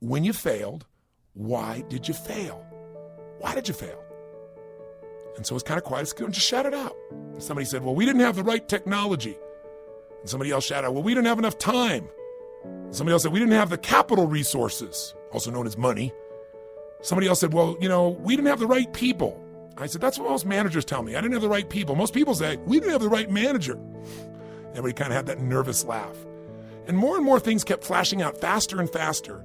when you failed, why did you fail? Why did you fail? And so it's kind of quiet. Just shout it out. And somebody said, well, we didn't have the right technology. And somebody else shouted out, well, we didn't have enough time. And somebody else said, we didn't have the capital resources, also known as money. Somebody else said, well, we didn't have the right people. I said, that's what most managers tell me. I didn't have the right people. Most people say, we didn't have the right manager. Everybody kind of had that nervous laugh. And more things kept flashing out faster and faster.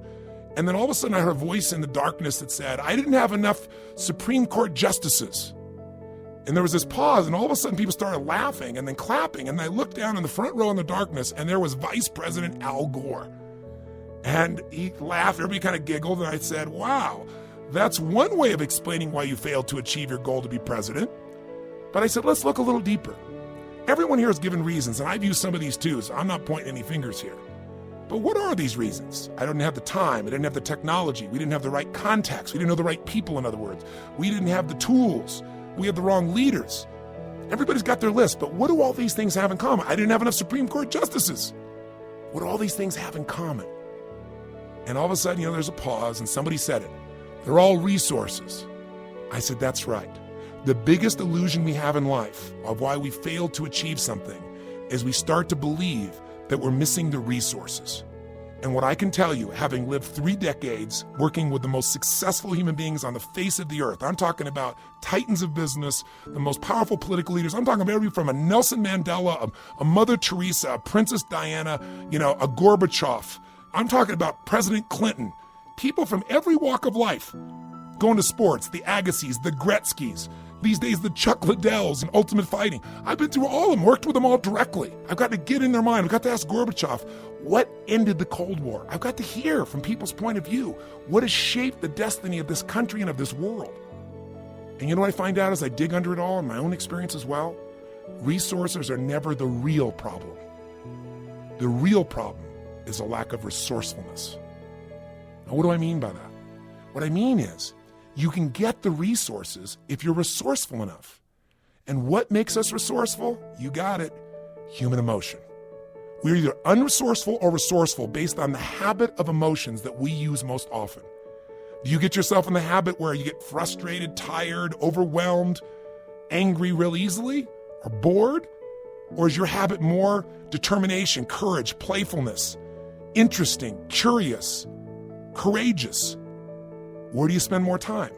And then all of a sudden I heard a voice in the darkness that said, I didn't have enough Supreme Court justices. And there was this pause, and all of a sudden people started laughing and then clapping. And I looked down in the front row in the darkness, and there was Vice President Al Gore. And he laughed, everybody kind of giggled, and I said, wow, that's one way of explaining why you failed to achieve your goal to be president. But I said, let's look a little deeper. Everyone here is given reasons, and I've used some of these too, so I'm not pointing any fingers here. But what are these reasons? I didn't have the time. I didn't have the technology. We didn't have the right contacts. We didn't know the right people, in other words. We didn't have the tools. We had the wrong leaders. Everybody's got their list, but what do all these things have in common? I didn't have enough Supreme Court justices. What do all these things have in common? And all of a sudden, there's a pause, and somebody said it. They're all resources. I said, that's right. The biggest illusion we have in life of why we fail to achieve something is we start to believe that we're missing the resources. And what I can tell you, having lived 3 decades working with the most successful human beings on the face of the earth, I'm talking about titans of business, the most powerful political leaders. I'm talking about everybody from a Nelson Mandela, a Mother Teresa, a Princess Diana, a Gorbachev. I'm talking about President Clinton. People from every walk of life, going to sports, the Agassiz, the Gretzkys, these days the Chuck Liddells and Ultimate Fighting. I've been through all of them, worked with them all directly. I've got to get in their mind. I've got to ask Gorbachev, what ended the Cold War? I've got to hear from people's point of view, what has shaped the destiny of this country and of this world. And you know what I find out as I dig under it all in my own experience as well? Resources are never the real problem. The real problem is a lack of resourcefulness. Now, what do I mean by that? What I mean is, you can get the resources if you're resourceful enough. And what makes us resourceful? You got it. Human emotion. We're either unresourceful or resourceful based on the habit of emotions that we use most often. Do you get yourself in the habit where you get frustrated, tired, overwhelmed, angry real easily, or bored? Or is your habit more determination, courage, playfulness, interesting, curious, courageous? Where do you spend more time?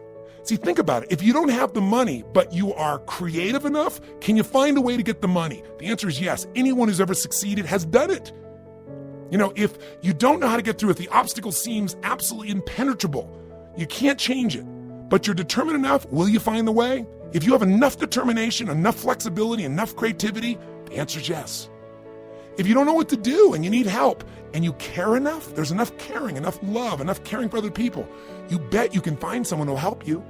See, think about it. If you don't have the money, but you are creative enough, can you find a way to get the money? The answer is yes. Anyone who's ever succeeded has done it. If you don't know how to get through it, the obstacle seems absolutely impenetrable. You can't change it, but you're determined enough. Will you find the way? If you have enough determination, enough flexibility, enough creativity, the answer is yes. If you don't know what to do and you need help and you care enough, there's enough caring, enough love, enough caring for other people, you bet you can find someone who'll help you.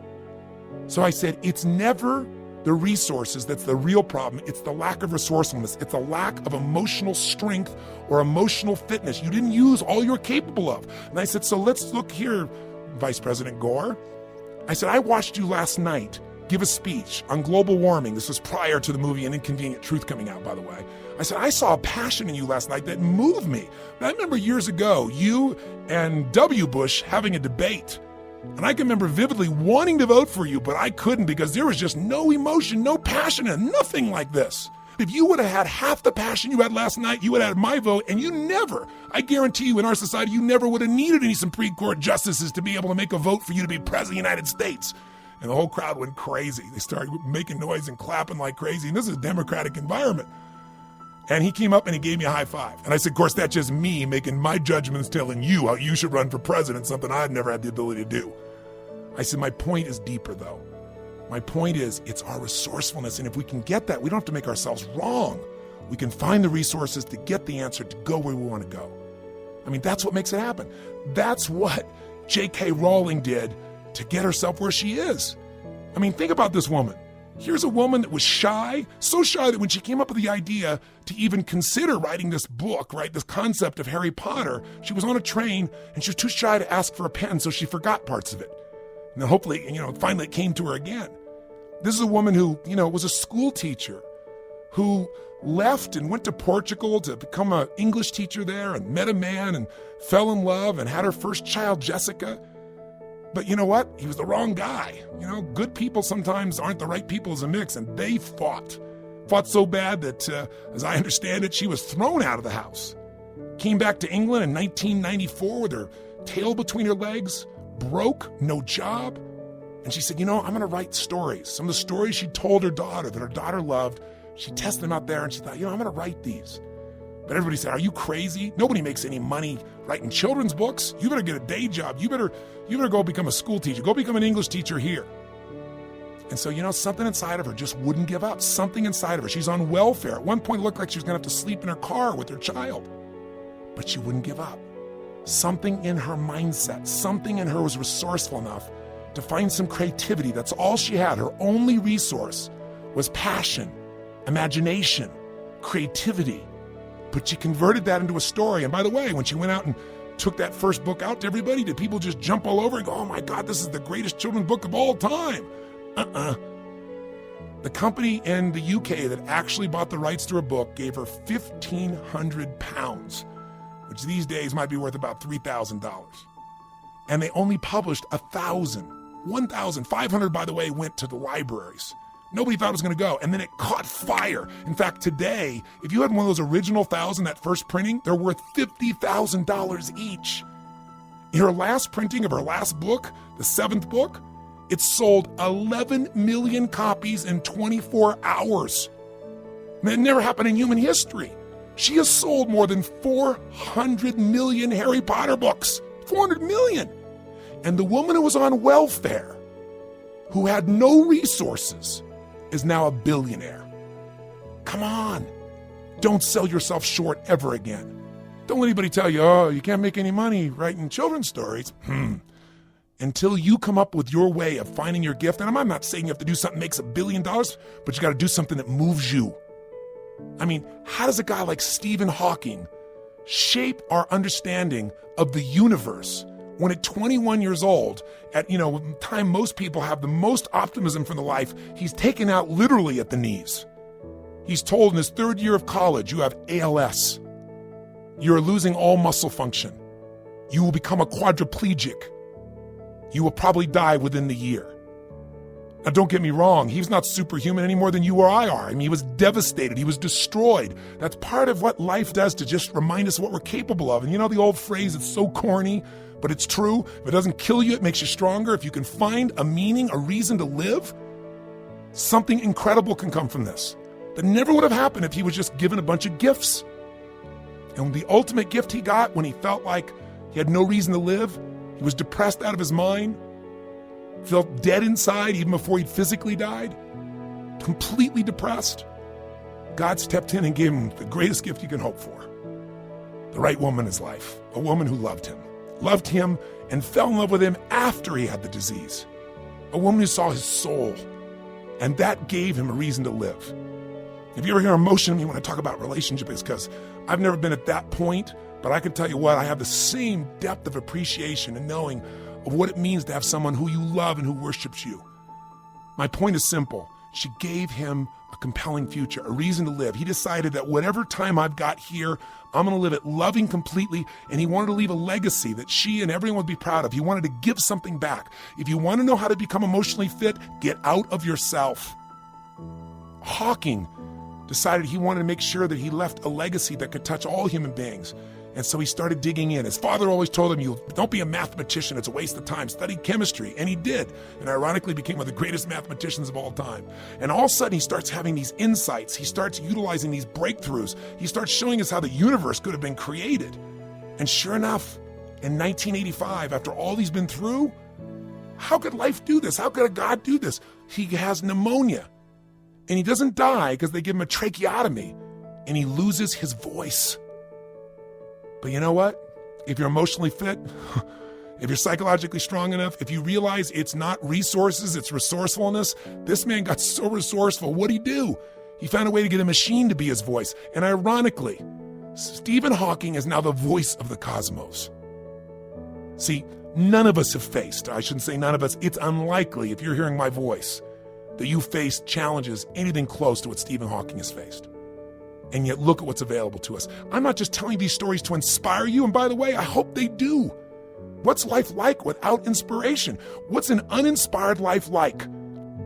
So I said, it's never the resources that's the real problem. It's the lack of resourcefulness. It's a lack of emotional strength or emotional fitness. You didn't use all you're capable of. And I said, so let's look here, Vice President Gore. I said, I watched you last night give a speech on global warming. This was prior to the movie An Inconvenient Truth coming out, by the way. I said, I saw a passion in you last night that moved me. And I remember years ago, you and W. Bush having a debate. And I can remember vividly wanting to vote for you, but I couldn't because there was just no emotion, no passion, and nothing like this. If you would have had half the passion you had last night, you would have had my vote, and you never, I guarantee you in our society, you never would have needed any Supreme Court justices to be able to make a vote for you to be president of the United States. And the whole crowd went crazy. They started making noise and clapping like crazy. And this is a democratic environment. And he came up and he gave me a high five. And I said, of course, that's just me making my judgments telling you how you should run for president, something I'd never had the ability to do. I said, my point is deeper, though. My point is, it's our resourcefulness. And if we can get that, we don't have to make ourselves wrong. We can find the resources to get the answer to go where we want to go. I mean, that's what makes it happen. That's what J.K. Rowling did to get herself where she is. I mean, think about this woman. Here's a woman that was shy, so shy that when she came up with the idea to even consider writing this book, right, this concept of Harry Potter, she was on a train and she was too shy to ask for a pen, so she forgot parts of it. And then hopefully, finally it came to her again. This is a woman who, was a school teacher, who left and went to Portugal to become an English teacher there and met a man and fell in love and had her first child, Jessica. But you know what? He was the wrong guy. Good people sometimes aren't the right people as a mix, and they fought so bad that, as I understand it, she was thrown out of the house. Came back to England in 1994 with her tail between her legs, broke, no job. And she said, I'm going to write stories. Some of the stories she told her daughter that her daughter loved, she tested them out there and she thought, I'm going to write these. But everybody said, are you crazy? Nobody makes any money writing children's books. You better get a day job. You better go become a school teacher. Go become an English teacher here. And so, something inside of her just wouldn't give up. Something inside of her. She's on welfare. At one point, it looked like she was going to have to sleep in her car with her child. But she wouldn't give up. Something in her mindset, something in her was resourceful enough to find some creativity. That's all she had. Her only resource was passion, imagination, creativity. But she converted that into a story. And by the way, when she went out and took that first book out to everybody, did people just jump all over and go, oh my God, this is the greatest children's book of all time? The company in the UK that actually bought the rights to her book gave her £1,500, which these days might be worth about $3,000. And they only published 1,000. 1,500, by the way, went to the libraries. Nobody thought it was going to go. And then it caught fire. In fact, today, if you had one of those original 1,000, that first printing, they're worth $50,000 each. In her last printing of her last book, the 7th book, it sold 11 million copies in 24 hours. That never happened in human history. She has sold more than 400 million Harry Potter books. 400 million. And the woman who was on welfare, who had no resources, is now a billionaire. Come on. Don't sell yourself short ever again. Don't let anybody tell you, oh, you can't make any money writing children's stories. Until you come up with your way of finding your gift, and I'm not saying you have to do something that makes $1 billion, but you got to do something that moves you. I mean, how does a guy like Stephen Hawking shape our understanding of the universe when at 21 years old, at the time most people have the most optimism for the life, he's taken out literally at the knees. He's told in his 3rd year of college, you have ALS. You're losing all muscle function. You will become a quadriplegic. You will probably die within the year. Now, don't get me wrong. He's not superhuman any more than you or I are. I mean, he was devastated. He was destroyed. That's part of what life does to just remind us what we're capable of. And the old phrase, it's so corny, but it's true. If it doesn't kill you, it makes you stronger. If you can find a meaning, a reason to live, something incredible can come from this. That never would have happened if he was just given a bunch of gifts. And the ultimate gift he got when he felt like he had no reason to live, he was depressed out of his mind, felt dead inside even before he'd physically died, completely depressed. God stepped in and gave him the greatest gift you can hope for. The right woman in his life, a woman who loved him and fell in love with him after he had the disease. A woman who saw his soul, and that gave him a reason to live. If you ever hear emotion in me when I talk about relationship, it's because I've never been at that point, but I can tell you what, I have the same depth of appreciation and knowing of what it means to have someone who you love and who worships you. My point is simple. She gave him a compelling future, a reason to live. He decided that whatever time I've got here, I'm going to live it loving completely, and he wanted to leave a legacy that she and everyone would be proud of. He wanted to give something back. If you want to know how to become emotionally fit, get out of yourself. Hawking decided he wanted to make sure that he left a legacy that could touch all human beings. And so he started digging in. His father always told him, you don't be a mathematician, it's a waste of time. Study chemistry. And he did. And ironically became one of the greatest mathematicians of all time. And all of a sudden he starts having these insights. He starts utilizing these breakthroughs. He starts showing us how the universe could have been created. And sure enough, in 1985, after all he's been through, how could life do this? How could a God do this? He has pneumonia. And he doesn't die because they give him a tracheotomy. And he loses his voice. But you know what? If you're emotionally fit, if you're psychologically strong enough, if you realize it's not resources, it's resourcefulness, this man got so resourceful. What'd he do? He found a way to get a machine to be his voice. And ironically, Stephen Hawking is now the voice of the cosmos. See, none of us have faced, I shouldn't say none of us, it's unlikely if you're hearing my voice that you faced challenges anything close to what Stephen Hawking has faced. And yet look at what's available to us. I'm not just telling these stories to inspire you, and by the way, I hope they do. What's life like without inspiration? What's an uninspired life like?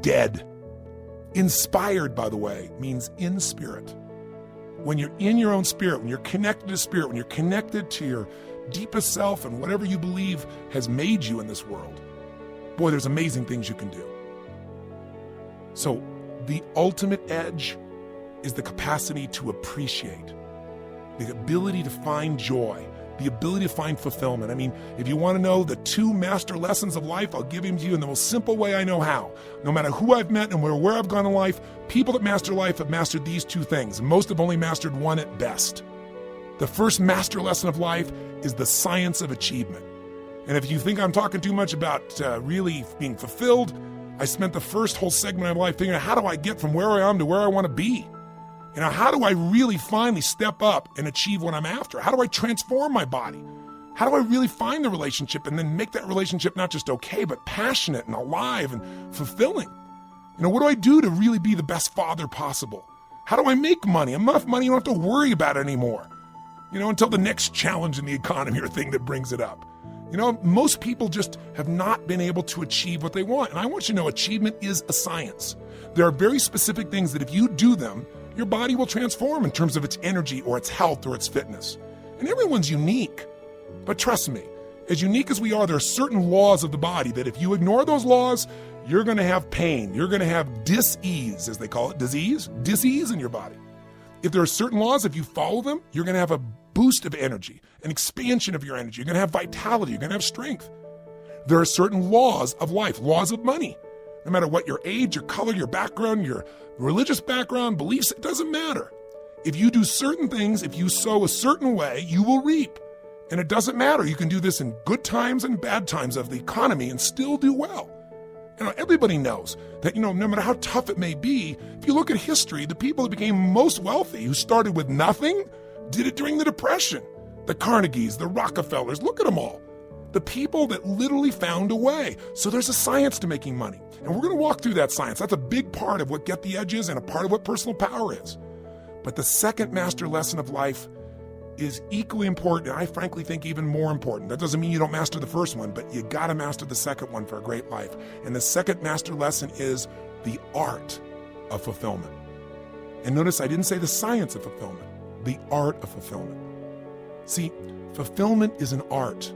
Dead. Inspired, by the way, means in spirit. When you're in your own spirit, when you're connected to spirit, when you're connected to your deepest self and whatever you believe has made you in this world, boy, there's amazing things you can do. So the ultimate edge is the capacity to appreciate, the ability to find joy, the ability to find fulfillment. I mean, if you want to know the 2 master lessons of life, I'll give them to you in the most simple way I know how. No matter who I've met and where I've gone in life, people that master life have mastered these 2 things. Most have only mastered one at best. The first master lesson of life is the science of achievement. And if you think I'm talking too much about really being fulfilled, I spent the first whole segment of my life figuring out how do I get from where I am to where I want to be? You know, how do I really finally step up and achieve what I'm after? How do I transform my body? How do I really find the relationship and then make that relationship not just okay, but passionate and alive and fulfilling? You know, what do I do to really be the best father possible? How do I make money? Enough money you don't have to worry about it anymore. You know, until the next challenge in the economy or thing that brings it up. You know, most people just have not been able to achieve what they want. And I want you to know achievement is a science. There are very specific things that if you do them, your body will transform in terms of its energy or its health or its fitness. And everyone's unique. But trust me, as unique as we are, there are certain laws of the body that if you ignore those laws, you're going to have pain. You're going to have dis-ease, as they call it, dis-ease in your body. If there are certain laws, if you follow them, you're going to have a boost of energy, an expansion of your energy. You're going to have vitality. You're going to have strength. There are certain laws of life, laws of money. No matter what your age, your color, your background, your religious background, beliefs, it doesn't matter. If you do certain things, if you sow a certain way, you will reap. And it doesn't matter. You can do this in good times and bad times of the economy and still do well. You know, everybody knows that, you know, no matter how tough it may be, if you look at history, the people that became most wealthy, who started with nothing, did it during the Depression. The Carnegies, the Rockefellers, look at them all. The people that literally found a way. So there's a science to making money. And we're going to walk through that science. That's a big part of what Get the Edge is and a part of what personal power is. But the second master lesson of life is equally important, and I frankly think even more important. That doesn't mean you don't master the first one, but you got to master the second one for a great life. And the second master lesson is the art of fulfillment. And notice I didn't say the science of fulfillment, the art of fulfillment. See, fulfillment is an art.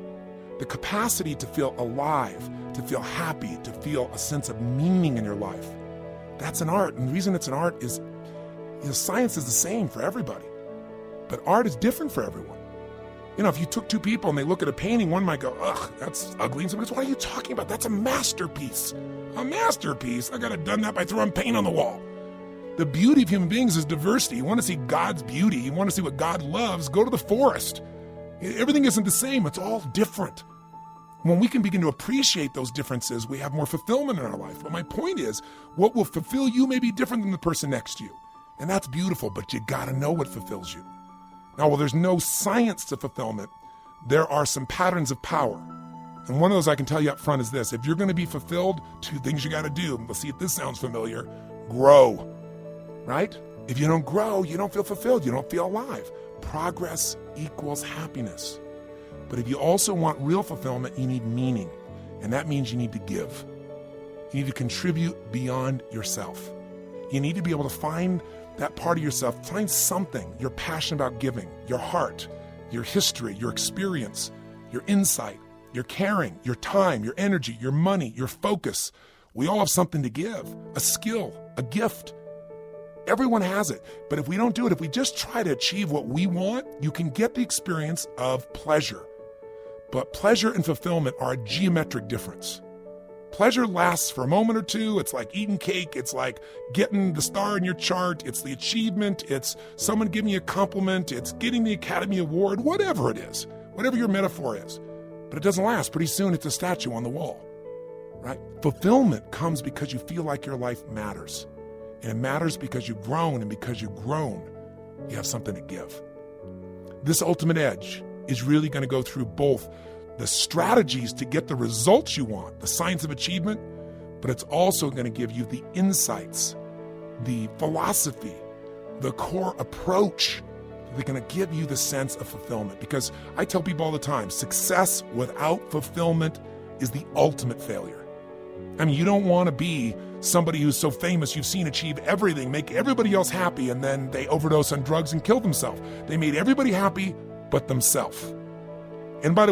The capacity to feel alive, to feel happy, to feel a sense of meaning in your life. That's an art. And the reason it's an art is, you know, science is the same for everybody, but art is different for everyone. You know, if you took 2 people and they look at a painting, one might go, ugh, that's ugly. And somebody goes, what are you talking about? That's a masterpiece. A masterpiece? I got it done that by throwing paint on the wall. The beauty of human beings is diversity. You want to see God's beauty. You want to see what God loves. Go to the forest. Everything isn't the same. It's all different. When we can begin to appreciate those differences, we have more fulfillment in our life. But my point is, what will fulfill you may be different than the person next to you. And that's beautiful, but you got to know what fulfills you. Now, while there's no science to fulfillment, there are some patterns of power. And one of those I can tell you up front is this. If you're going to be fulfilled, 2 things you got to do. Let's see if this sounds familiar. Grow, right? If you don't grow, you don't feel fulfilled. You don't feel alive. Progress equals happiness. But if you also want real fulfillment, you need meaning. And that means you need to give. You need to contribute beyond yourself. You need to be able to find that part of yourself, find something you're passionate about giving, your heart, your history, your experience, your insight, your caring, your time, your energy, your money, your focus. We all have something to give, a skill, a gift. Everyone has it. But if we don't do it, if we just try to achieve what we want, you can get the experience of pleasure. But pleasure and fulfillment are a geometric difference. Pleasure lasts for a moment or 2. It's like eating cake. It's like getting the star in your chart. It's the achievement. It's someone giving you a compliment. It's getting the Academy Award, whatever it is, whatever your metaphor is. But it doesn't last. Pretty soon it's a statue on the wall, right? Fulfillment comes because you feel like your life matters. And it matters because you've grown, and because you've grown, you have something to give. This ultimate edge is really going to go through both the strategies to get the results you want, the science of achievement, but it's also going to give you the insights, the philosophy, the core approach that's going to give you the sense of fulfillment. Because I tell people all the time, success without fulfillment is the ultimate failure. I mean, you don't want to be somebody who's so famous you've seen achieve everything, make everybody else happy, and then they overdose on drugs and kill themselves. They made everybody happy but themselves. And by the way,